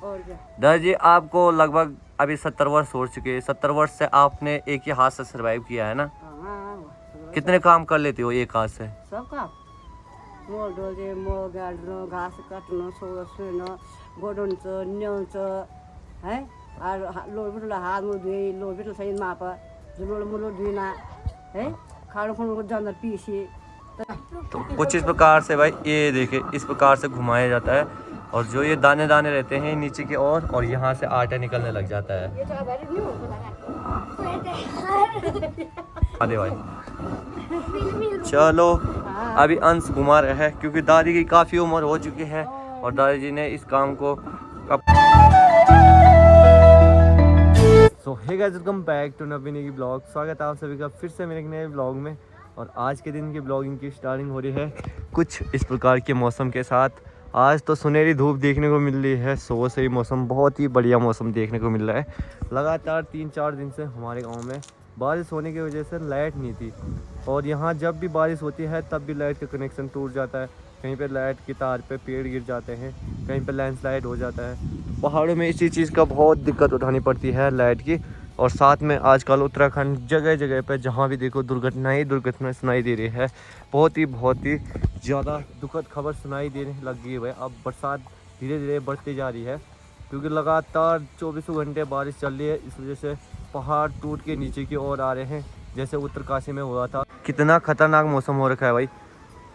और क्या। दादाजी आपको लगभग अभी 70 वर्ष हो चुके हैं। 70 वर्ष से आपने एक ही हाथ से सरवाइव किया है ना। हाँ, कितने काम कर लेते हो एक हाथ से? सब काम मोल ढोल्ने, मोल गाड्नु, घाँस काट्नु, सौदा सुन, गोडाउनचं, न्याउँचं है। लोड बिटुला हात मुख धुए, लोड बिटुला छैन माप, झुलोड मुलो धुइना है। खानु खुनु जाँदा पिसी। तो कुछ इस प्रकार से भाई ये देखिए, इस प्रकार से घुमाया जाता है और जो ये दाने दाने रहते हैं नीचे की ओर और यहाँ से आटा निकलने लग जाता है। अरे भाई चलो अभी अंश घुमा रहे हैं क्योंकि दादी की काफ़ी उम्र हो चुकी है और दादाजी ने इस काम को so hey guys, welcome back to Navini की ब्लॉग। स्वागत है आप सभी का फिर से मेरे एक नए ब्लॉग में। और आज के दिन की ब्लॉगिंग की स्टार्टिंग हो रही है कुछ इस प्रकार के मौसम के साथ। आज तो सुनहरी धूप देखने को मिल रही है, सुबह से ही मौसम बहुत ही बढ़िया मौसम देखने को मिल रहा है। लगातार 3-4 दिन से हमारे गांव में बारिश होने की वजह से लाइट नहीं थी और यहाँ जब भी बारिश होती है तब भी लाइट का कनेक्शन टूट जाता है। कहीं पे लाइट की तार पे पेड़ गिर जाते हैं, कहीं पे लैंडस्लाइड हो जाता है। पहाड़ों में इसी चीज़ का बहुत दिक्कत उठानी पड़ती है लाइट की। और साथ में आजकल उत्तराखंड जगह जगह पे जहाँ भी देखो दुर्घटना सुनाई दे रही है। बहुत ही ज़्यादा दुखद खबर सुनाई देने लग गई है। अब बरसात धीरे धीरे बढ़ती जा रही है क्योंकि लगातार 24 घंटे बारिश चल रही है। इस वजह से पहाड़ टूट के नीचे की ओर आ रहे हैं, जैसे उत्तरकाशी में हुआ था। कितना खतरनाक मौसम हो रखा है भाई।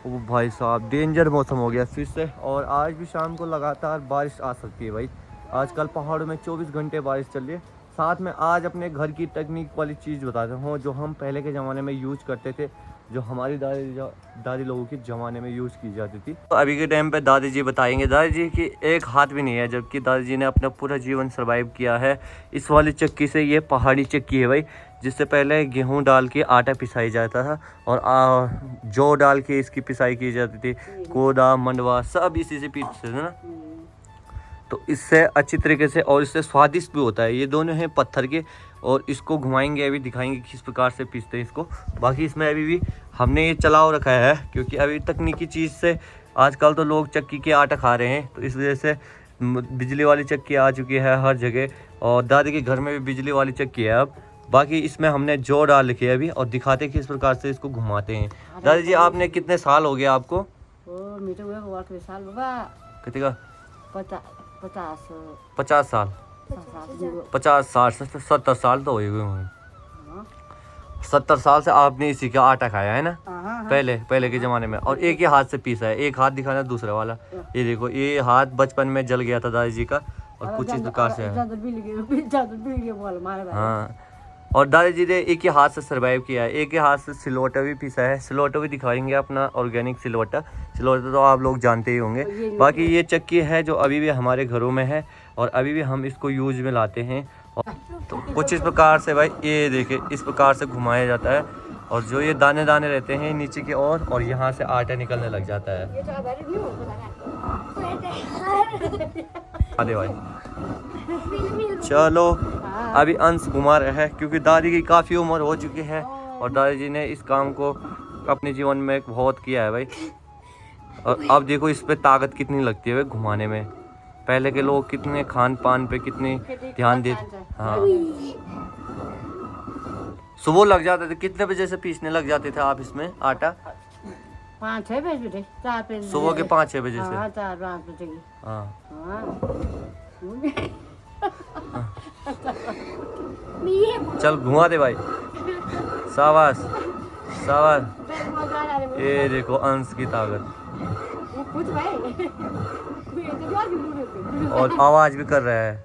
ओ भाई साहब, डेंजर मौसम हो गया फिर से। और आज भी शाम को लगातार बारिश आ सकती है भाई। आजकल पहाड़ों में 24 घंटे बारिश चल रही है। साथ में आज अपने घर की टेक्निक वाली चीज़ बताता हूँ जो हम पहले के ज़माने में यूज करते थे, जो हमारी दादी लोगों के ज़माने में यूज़ की जाती थी। तो अभी के टाइम पे दादी जी बताएंगे। दादी जी की एक हाथ भी नहीं है, जबकि दादी जी ने अपना पूरा जीवन सर्वाइव किया है इस वाली चक्की से। ये पहाड़ी चक्की है भाई, जिससे पहले गेहूं डाल के आटा पिसाई जाता था और जौ डाल के इसकी पिसाई की जाती थी। कोदा मंडवा सब इसी से पीसते थे ना। तो इससे अच्छी तरीके से और इससे स्वादिष्ट भी होता है। ये दोनों हैं पत्थर के और इसको घुमाएंगे, अभी दिखाएंगे किस प्रकार से पीसते हैं इसको। बाकी इसमें अभी भी हमने ये चलाव रखा है क्योंकि अभी तकनीकी चीज़ से आजकल तो लोग चक्की के आटा खा रहे हैं, तो इस वजह से बिजली वाली चक्की आ चुकी है हर जगह। और दादी के घर में भी बिजली वाली चक्की है अब। बाकी इसमें हमने जौ डाल रखी है अभी और दिखाते हैं किस प्रकार से इसको घुमाते हैं। दादी जी आपने कितने साल हो गया आपको? कितने का? 50 साल 50 60 70 साल तो हो गए होंगे। 70 साल से आपने इसी का आटा खाया है ना। पहले के ज़माने में। और एक ही हाथ से पीसा है, एक हाथ दिखाना दूसरा वाला। ये देखो, ये हाथ बचपन में जल गया था दादी जी का और कुछ इस प्रकार से है। हाँ, और दादी जी ने एक ही हाथ से सर्वाइव किया है। एक ही हाथ से सिलवट्टा भी पीसा है। सिलवट्टा भी दिखाएंगे अपना ऑर्गेनिक सिलवट्टा तो आप लोग जानते ही होंगे। बाकी ये चक्की है जो अभी भी हमारे घरों में है और अभी भी हम इसको यूज में लाते हैं। तो कुछ इस प्रकार से भाई ये देखिए, इस प्रकार से घुमाया जाता है और जो ये दाने दाने रहते हैं नीचे की ओर और यहाँ से आटा निकलने लग जाता है। अरे भाई चलो अभी अंश घुमा रहे हैं क्योंकि दादी की काफ़ी उम्र हो चुकी है और दादी जी ने इस काम को अपने जीवन में बहुत किया है भाई। और अब देखो इस पे ताकत कितनी लगती है भाई घुमाने में। पहले के लोग कितने खान पान पे कितने ध्यान देते। हाँ, सुबह लग जाते थे। कितने बजे से पीसने लग जाते थे आप इसमें आटा? 5-6 बजे सुबह के 5-6 बजे से। हाँ चल घुमा दे भाई। शाबाश शाबाश। ये देखो अंश की ताकत और आवाज भी कर रहा है।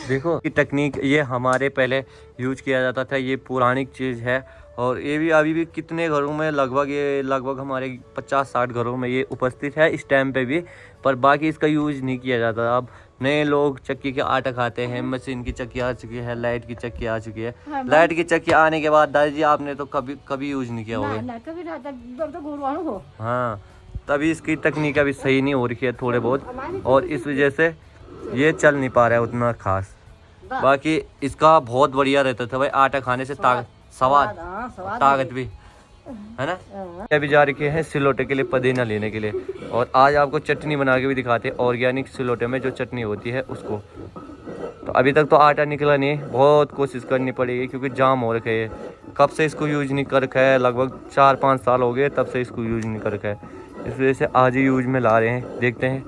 देखो ये टेक्निक ये हमारे पहले यूज किया जाता था। ये पौराणिक चीज़ है और ये भी अभी भी कितने घरों में लगभग हमारे 50-60 घरों में ये उपस्थित है इस टाइम पे भी। पर बाकी इसका यूज नहीं किया जाता। अब नए लोग चक्की के आटा खाते हैं। मशीन की चक्की आ चुकी है, लाइट की चक्की आ चुकी है। लाइट की चक्की आने के बाद दादी जी आपने तो कभी यूज नहीं किया होगा। हाँ, तभी इसकी तकनीक अभी सही नहीं हो रही है थोड़े बहुत और इस वजह से ये चल नहीं पा रहा है उतना खास। बाकी इसका बहुत बढ़िया रहता था भाई आटा खाने से। ताकत भी है ना। अभी जा रखे हैं सिलोटे के लिए पुदीना लेने के लिए, और आज आपको चटनी बना के भी दिखाते हैं ऑर्गेनिक सिलोटे में जो चटनी होती है उसको। तो अभी तक तो आटा निकला नहीं, बहुत कोशिश करनी पड़ेगी क्योंकि जाम हो रखे है। कब से इसको यूज नहीं कर रखा है, लगभग 4-5 साल हो गए तब से इसको यूज नहीं कर रखा है। इस वजह से आज ही यूज में ला रहे हैं, देखते हैं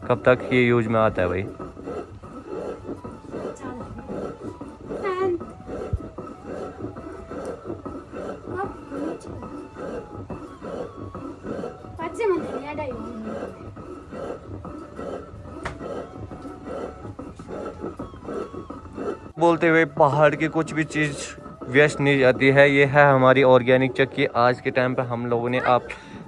कब तक ये यूज में आता है भाई। बोलते हुए पहाड़ की कुछ भी चीज़ वेस्ट नहीं जाती है। ये है हमारी ऑर्गेनिक चक्की। आज के टाइम पे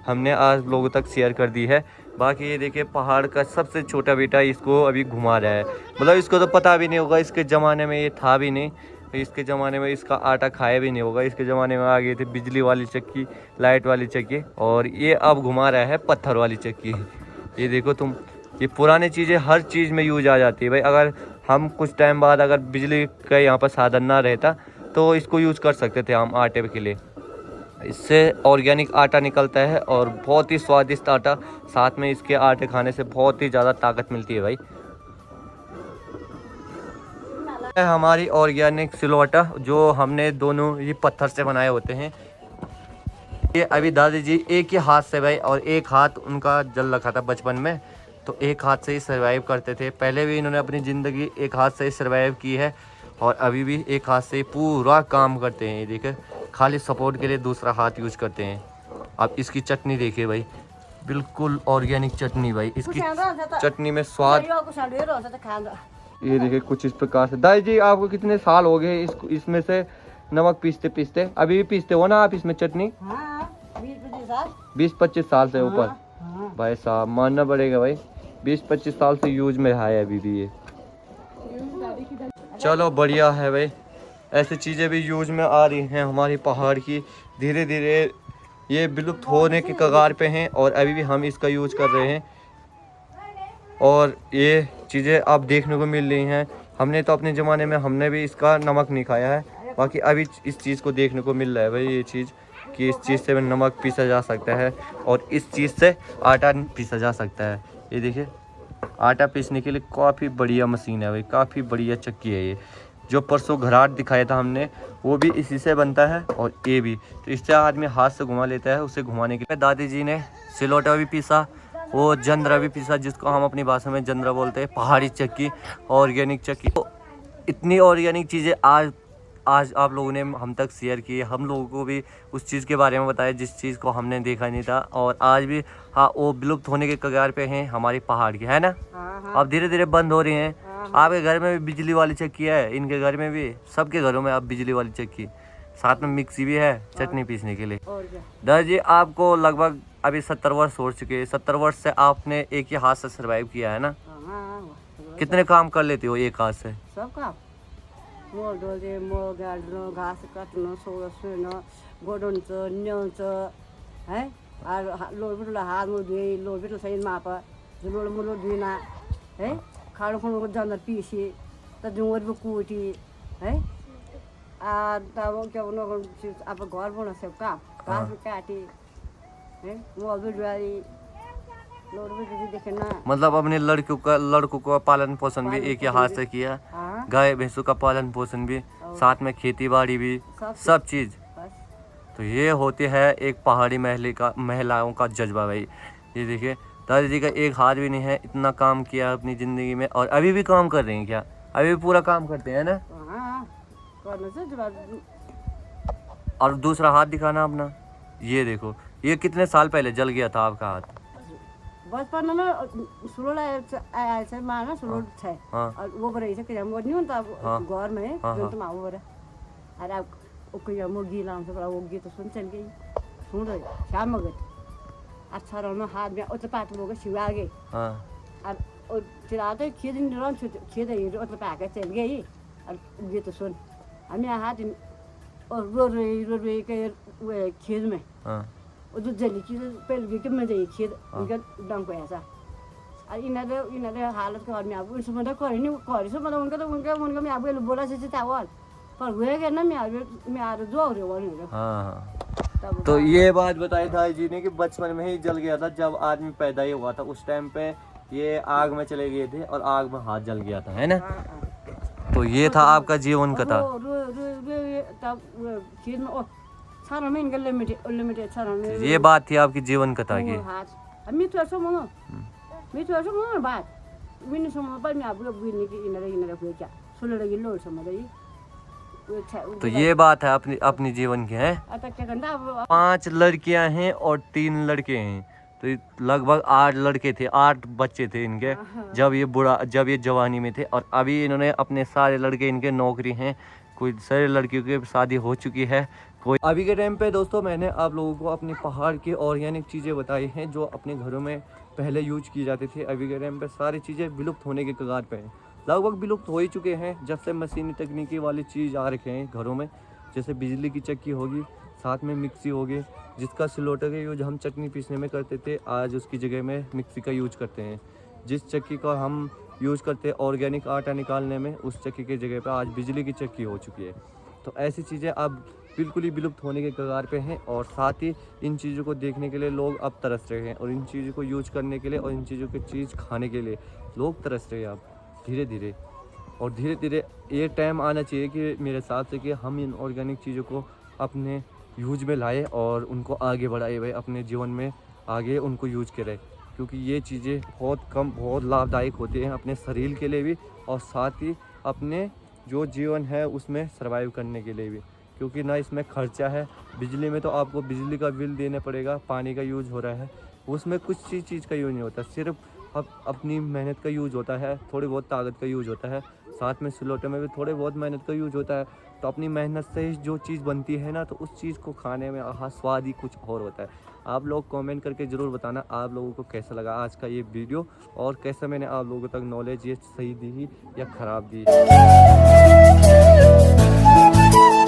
हमने आज लोगों तक शेयर कर दी है। बाकी ये देखिए पहाड़ का सबसे छोटा बेटा इसको अभी घुमा रहा है, मतलब इसको तो पता भी नहीं होगा, इसके ज़माने में ये था भी नहीं, इसके ज़माने में इसका आटा खाया भी नहीं होगा। इसके ज़माने में आ गई थी बिजली वाली चक्की, लाइट वाली चक्की, और ये अब घुमा रहा है पत्थर वाली चक्की। ये देखो तुम, ये पुरानी चीज़ें हर चीज़ में यूज आ जाती है भाई। अगर हम कुछ टाइम बाद अगर बिजली का यहाँ पर साधन ना रहता तो इसको यूज़ कर सकते थे हम आटे के लिए। इससे ऑर्गेनिक आटा निकलता है और बहुत ही स्वादिष्ट आटा, साथ में इसके आटे खाने से बहुत ही ज़्यादा ताकत मिलती है भाई। हमारी ऑर्गेनिक सिलवटा जो हमने दोनों ये पत्थर से बनाए होते हैं। ये अभी दादी जी एक ही हाथ से भाई, और एक हाथ उनका जल रखा था बचपन में, तो एक हाथ से ही सर्वाइव करते थे। पहले भी इन्होंने अपनी ज़िंदगी एक हाथ से ही सर्वाइव की है, और अभी भी एक हाथ से ही पूरा काम करते हैं। ये देखिए खाली सपोर्ट के लिए दूसरा हाथ यूज करते हैं। अब इसकी चटनी देखिए भाई, बिल्कुल ऑर्गेनिक चटनी भाई। इसकी चटनी में स्वाद ये देखिए कुछ इस प्रकार से। दाई जी आपको कितने साल हो गए इसमें से नमक पीसते पीसते? अभी भी पीसते हो ना आप इसमें चटनी? 20-25 साल से ऊपर। भाई साहब मानना पड़ेगा भाई, 20-25 साल से यूज में है अभी भी ये। चलो बढ़िया है भाई, ऐसी चीज़ें भी यूज में आ रही हैं हमारी पहाड़ की। धीरे धीरे ये विलुप्त होने के कगार पे हैं, और अभी भी हम इसका यूज कर रहे हैं, और ये चीज़ें अब देखने को मिल रही हैं। हमने तो अपने ज़माने में हमने भी इसका नमक नहीं खाया है, बाकी अभी इस चीज़ को देखने को मिल रहा है भाई, ये चीज़ कि इस चीज़ से नमक पीसा जा सकता है और इस चीज़ से आटा पीसा जा सकता है। ये देखिए आटा पीसने के लिए काफ़ी बढ़िया मशीन है भाई, काफ़ी बढ़िया चक्की है ये। जो परसों घराट दिखाया था हमने वो भी इसी से बनता है, और ये भी तो इससे आदमी हाथ से घुमा लेता है। उसे घुमाने के लिए दादी जी ने सिलोटा भी पीसा, वो जंद्रा भी पीसा, जिसको हम अपनी भाषा में जंद्रा बोलते हैं, पहाड़ी चक्की, ऑर्गेनिक चक्की। तो इतनी ऑर्गेनिक चीज़ें आज आप लोगों ने हम तक शेयर की। हम लोगों को भी उस चीज़ के बारे में बताया जिस चीज़ को हमने देखा नहीं था, और आज भी हाँ वो विलुप्त होने के कगार पे हैं हमारी पहाड़ की, है ना। अब धीरे धीरे बंद हो रही हैं। आपके घर में भी बिजली वाली चक्की है, इनके घर में भी, सबके घरों में अब बिजली वाली चक्की, साथ में मिक्सी भी है चटनी पीसने के लिए। दादा जी आपको लगभग अभी 70 वर्ष हो चुके हैं। 70 वर्ष से आपने एक ही हाथ से सर्वाइव किया है ना। कितने काम कर लेते हो एक हाथ से? सब काम, मोल डोल्ने, मोल गाड्नु, घाँस काट्नु, सौदा सुन, गोडाउनचं, न्याउचं है, लोड बिटुला हात मुख धुई, लोड बिटुला सही माप, लोड मुलो धुइना है, खाडो खानु जन्नत पीसी, त जुंगर बुकुटी है, तब क्या उन्होंने आप घर बना सब काम, घास भी काटी है, मोल भी डुआरी, लोड भी देखे ना। मतलब अपने लड़कों का पालन पोषण भी एक ही हाथ से किया, गाय भैंसों का पालन पोषण भी, साथ में खेती बाड़ी भी, सब चीज़। तो ये होती है एक पहाड़ी महिलाओं का जज्बा भाई। ये देखिए दादी जी का एक हाथ भी नहीं है, इतना काम किया अपनी ज़िंदगी में, और अभी भी काम कर रही हैं। क्या अभी भी पूरा काम करते हैं ना? और दूसरा हाथ दिखाना अपना, ये देखो, ये कितने साल पहले जल गया था आपका हाथ? बचपन में सुलोड आया छ माना सुलोड छ और वो बरे छ के हम नहीं होता घर में तो माऊ बरे अरे ओको या मुगी लाम से बड़ा वो तो सुन चल गई सुन रही शाम गए अच्छा रहना हाथ में उत पाट लोग शिवा गए और ओ चिराते खेद नहीं रन खेद ये उत पाट के चल गई और ये तो सुन हमने हाथ और रो रही के वो खेद में उधर जल्दी की पहले के मजे ही खेद उनका डंग को ऐसा और इन्हें हालत का आदमी आपको इसमें तो करी नहीं करी सो मतलब उनका मैं आपको बोला से चावल पर हुए क्या ना मैं आ जो रहे वाली तब तो ये बात बताई दाई जी ने कि बचपन में ही जल गया था, जब आदमी पैदा ही हुआ था उस टाइम पे ये आग में चले गए थे और आग में हाथ जल गया था, है ना। तो ये था आपका जीवन कथा। ये बात थी आपकी जीवन कथा की। तो ये बात है अपनी अपनी जीवन की है। 5 लड़कियां हैं और 3 लड़के हैं, तो लगभग 8 लड़के थे, 8 बच्चे थे इनके जब ये जवानी में थे। और अभी इन्होंने अपने सारे लड़के इनके नौकरी हैं, कोई सारे लड़कियों की शादी हो चुकी है। कोई अभी के टाइम पे दोस्तों मैंने आप लोगों को अपने पहाड़ की ऑर्गेनिक चीज़ें बताई हैं जो अपने घरों में पहले यूज की जाती थी। अभी के टाइम पे सारी चीज़ें विलुप्त होने के कगार पे हैं, लगभग विलुप्त हो ही चुके हैं जब से मशीनी तकनीकी वाली चीज़ आ रखे हैं घरों में। जैसे बिजली की चक्की होगी, साथ में मिक्सी होगी, जिसका सिलौटे का यूज हम चटनी पीसने में करते थे, आज उसकी जगह में मिक्सी का यूज करते हैं। जिस चक्की का हम यूज करते हैं ऑर्गेनिक आटा निकालने में, उस चक्की की जगह पर आज बिजली की चक्की हो चुकी है। तो ऐसी चीज़ें अब बिल्कुल ही विलुप्त होने के कगार पे हैं और साथ ही इन चीज़ों को देखने के लिए लोग अब तरस रहे हैं और इन चीज़ों को यूज करने के लिए और इन चीज़ों की चीज़ खाने के लिए लोग तरस रहे हैं अब धीरे धीरे। और धीरे धीरे ये टाइम आना चाहिए कि मेरे हिसाब से कि हम इन ऑर्गेनिक चीज़ों को अपने यूज में लाए और उनको आगे बढ़ाए हुए अपने जीवन में आगे उनको यूज करें, क्योंकि ये चीज़ें बहुत लाभदायक होती हैं अपने शरीर के लिए भी और साथ ही अपने जो जीवन है उसमें सर्वाइव करने के लिए भी, क्योंकि ना इसमें खर्चा है। बिजली में तो आपको बिजली का बिल देना पड़ेगा, पानी का यूज हो रहा है, उसमें कुछ चीज़ का यूज नहीं होता, सिर्फ अपनी मेहनत का यूज होता है, थोड़ी बहुत ताकत का यूज होता है, साथ में सिलौटे में भी थोड़े बहुत मेहनत का यूज होता है। तो अपनी मेहनत से जो चीज़ बनती है ना, तो उस चीज़ को खाने में स्वाद ही कुछ और होता है। आप लोग कमेंट करके ज़रूर बताना आप लोगों को कैसा लगा आज का ये वीडियो और कैसा मैंने आप लोगों तक नॉलेज ये सही दी या ख़राब दी।